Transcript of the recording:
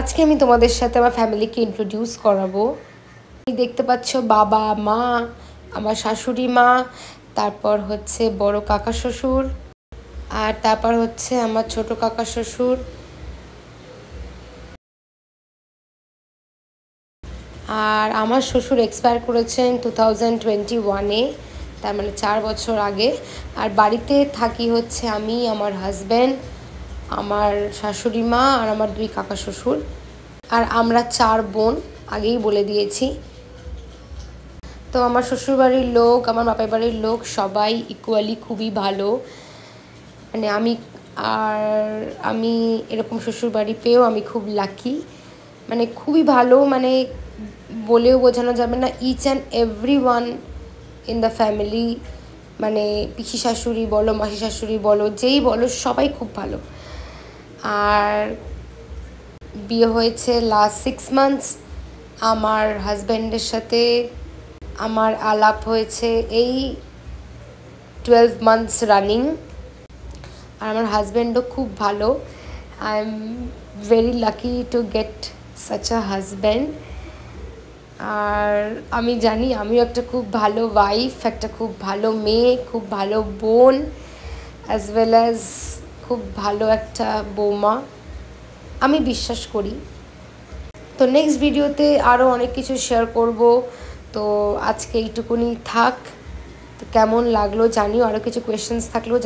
আজকে আমি তোমাদের সাথে আমার ফ্যামিলিকে ইন্ট্রোডিউস করাবো। দেখতে পাচ্ছ বাবা, মা, আমার শাশুড়ি মা, তারপর হচ্ছে বড় কাকা শ্বশুর, আর তারপর হচ্ছে আমার ছোট কাকা শ্বশুর। আর আমার শ্বশুর এক্সপায়ার করেছেন 2021-এ, তার মানে 4 বছর আগে। আর বাড়িতে থাকি হচ্ছে আমি, আমার হাজব্যান্ড, আমার শাশুড়ি মা আর আমার 2 কাকা শ্বশুর। আর আমরা 4 বোন, আগেই বলে দিয়েছি। তো আমার শ্বশুরবাড়ির লোক, আমার বাপের বাড়ির লোক সবাই ইকুয়ালি খুবই ভালো। মানে আমি এরকম শ্বশুরবাড়ি পেয়েও আমি খুব লাকি, মানে খুবই ভালো, মানে বলেও বোঝানো যাবে না। Each and every one in the family, মানে পিসি শাশুড়ি বলো, মাসি শাশুড়ি বলো, যেই বলো, সবাই খুব ভালো। আর বিয়ে হয়েছে লাস্ট 6 মান্থস। আমার হাজব্যান্ডের সাথে আমার আলাপ হয়েছে এই 12 মান্থস রানিং। আর আমার হাজব্যান্ডও খুব ভালো। I am very lucky to get such a husband. আর আমি জানি আমিও একটা খুব ভালো ওয়াইফ, একটা খুব ভালো মেয়ে, খুব ভালো বোন, অ্যাজ ওয়েল অ্যাজ খুব ভালো একটা বৌমা, আমি বিশ্বাস করি। তো নেক্সট ভিডিওতে আরও অনেক কিছু শেয়ার করব। তো আজকে এইটুকুনি থাক। তো কেমন লাগলো জানিও, আরও কিছু কোয়েশ্চেন্স থাকলেও